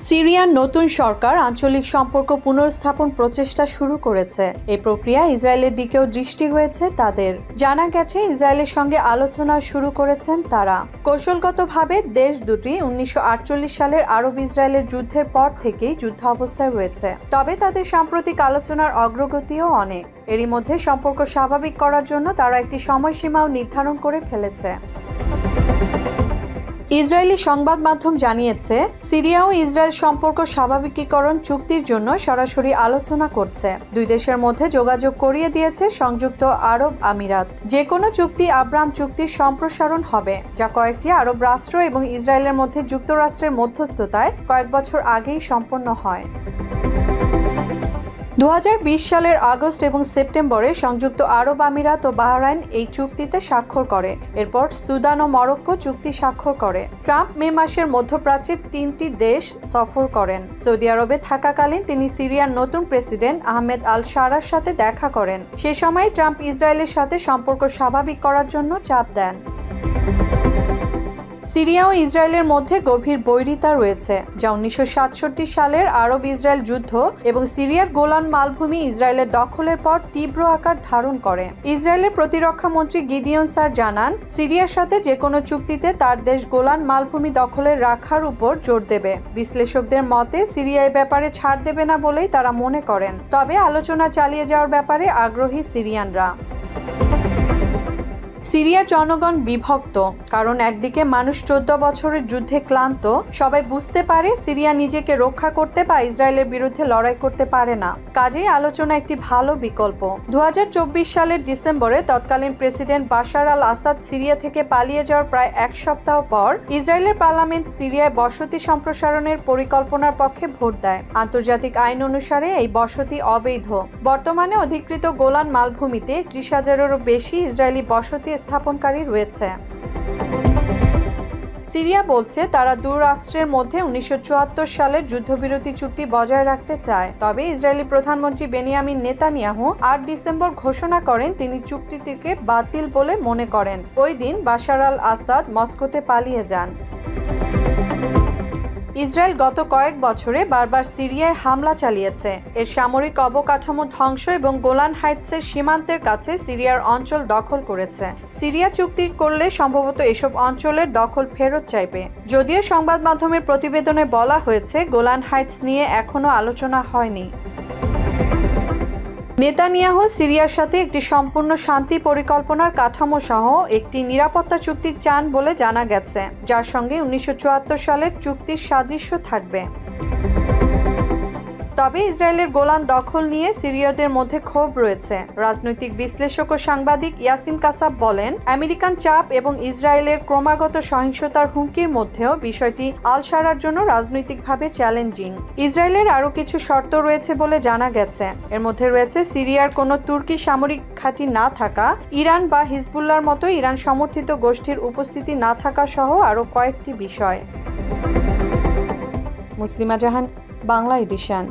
সিরিয়ার নতুন সরকার আঞ্চলিক সম্পর্ক পুনর্স্থাপন প্রচেষ্টা শুরু করেছে। এই প্রক্রিয়া ইসরায়েলের দিকেও দৃষ্টি রয়েছে তাদের। জানা গেছে, ইসরায়েলের সঙ্গে আলোচনা শুরু করেছেন তারা। কৌশলগতভাবে দেশ দুটি 1948 সালের আরব ইসরায়েলের যুদ্ধের পর থেকেই যুদ্ধাবস্থায় রয়েছে। তবে তাদের সাম্প্রতিক আলোচনার অগ্রগতিও অনেক। এরই মধ্যে সম্পর্ক স্বাভাবিক করার জন্য তারা একটি সময়সীমাও নির্ধারণ করে ফেলেছে। ইসরায়েলি সংবাদ মাধ্যম জানিয়েছে, সিরিয়া ও ইসরায়েল সম্পর্ক স্বাভাবিকীকরণ চুক্তির জন্য সরাসরি আলোচনা করছে। দুই দেশের মধ্যে যোগাযোগ করিয়ে দিয়েছে সংযুক্ত আরব আমিরাত। যে কোনো চুক্তি আব্রাহাম চুক্তির সম্প্রসারণ হবে, যা কয়েকটি আরব রাষ্ট্র এবং ইসরায়েলের মধ্যে যুক্তরাষ্ট্রের মধ্যস্থতায় কয়েক বছর আগেই সম্পন্ন হয়। 2020 সালের আগস্ট এবং সেপ্টেম্বরে সংযুক্ত আরব আমিরাত ও বাহরাইন এই চুক্তিতে স্বাক্ষর করে। এরপর সুদান ও মরক্কো চুক্তি স্বাক্ষর করে। ট্রাম্প মে মাসের মধ্যপ্রাচ্যের 3টি দেশ সফর করেন। সৌদি আরবে থাকাকালীন তিনি সিরিয়ার নতুন প্রেসিডেন্ট আহমেদ আল শারার সাথে দেখা করেন। সে সময় ট্রাম্প ইসরায়েলের সাথে সম্পর্ক স্বাভাবিক করার জন্য চাপ দেন। সিরিয়া ও ইসরায়েলের মধ্যে গভীর বৈরিতা রয়েছে, যা 1967 সালের আরব ইসরায়েল যুদ্ধ এবং সিরিয়ার গোলান মালভূমি ইসরায়েলের দখলের পর তীব্র আকার ধারণ করে। ইসরায়েলের প্রতিরক্ষা মন্ত্রী গিদিয়ন স্যার জানান, সিরিয়ার সাথে যে কোনো চুক্তিতে তার দেশ গোলান মালভূমি দখলে রাখার উপর জোর দেবে। বিশ্লেষকদের মতে, সিরিয়া এ ব্যাপারে ছাড় দেবে না বলেই তারা মনে করেন। তবে আলোচনা চালিয়ে যাওয়ার ব্যাপারে আগ্রহী সিরিয়ানরা। সিরিয়ার জনগণ বিভক্ত, কারণ একদিকে মানুষ 14 বছরের যুদ্ধে ক্লান্ত। সবাই বুঝতে পারে সিরিয়া নিজেকে রক্ষা করতে বা ইসরায়েলের বিরুদ্ধে লড়াই করতে পারে না। কাজেই আলোচনা একটি ভালো বিকল্প। 2024 সালের ডিসেম্বরে তৎকালীন প্রেসিডেন্ট বাশার আল আসাদ সিরিয়া থেকে পালিয়ে যাওয়ার প্রায় এক সপ্তাহ পর ইসরায়েলের পার্লামেন্ট সিরিয়ায় বসতি সম্প্রসারণের পরিকল্পনার পক্ষে ভোট দেয়। আন্তর্জাতিক আইন অনুসারে এই বসতি অবৈধ। বর্তমানে অধিকৃত গোলান মালভূমিতে 30,000-এরও বেশি ইসরায়েলি বসতি স্থাপনকারী রয়েছে। সিরিয়া বলছে তারা দুই রাষ্ট্রের মধ্যে 1974 সালের যুদ্ধবিরতি চুক্তি বজায় রাখতে চায়। তবে ইসরায়েলি প্রধানমন্ত্রী বেনিয়ামিন নেতানিয়াহু 8 ডিসেম্বর ঘোষণা করেন তিনি চুক্তিটিকে বাতিল বলে মনে করেন। ওই দিন বাশার আল আসাদ মস্কোতে পালিয়ে যান। ইসরায়েল গত কয়েক বছরে বারবার সিরিয়ায় হামলা চালিয়েছে। এর সামরিক অবকাঠামো ধ্বংস এবং গোলান হাইটসের সীমান্তের কাছে সিরিয়ার অঞ্চল দখল করেছে। সিরিয়া চুক্তি করলে সম্ভবত এসব অঞ্চলের দখল ফেরত চাইবে। যদিও সংবাদ মাধ্যমের প্রতিবেদনে বলা হয়েছে, গোলান হাইটস নিয়ে এখনো আলোচনা হয়নি। নেতানিয়াহু সিরিয়ার সাথে একটি সম্পূর্ণ শান্তি পরিকল্পনার কাঠামো সহ একটি নিরাপত্তা চুক্তি চান বলে জানা গেছে, যার সঙ্গে 1974 সালের চুক্তির সাদৃশ্য থাকবে। তবে ইসরায়েলের গোলান দখল নিয়ে সিরীয়দের মধ্যে ক্ষোভ রয়েছে। রাজনৈতিক বিশ্লেষক ও সাংবাদিক ইয়াসিন কাসাব বলেন, আমেরিকান চাপ এবং ইসরায়েলের ক্রমাগত সহিংসতার হুমকির মধ্যেও বিষয়টি আল শারার জন্য রাজনৈতিকভাবে চ্যালেঞ্জিং। ইসরায়েলের আরও কিছু শর্ত রয়েছে বলে জানা গেছে। এর মধ্যে রয়েছে সিরিয়ার কোনো তুর্কি সামরিক ঘাঁটি না থাকা, ইরান বা হিজবুল্লাহর মতো ইরান সমর্থিত গোষ্ঠীর উপস্থিতি না থাকা সহ আরও কয়েকটি বিষয়। মুসলিমা জাহান, বাংলা এডিশন।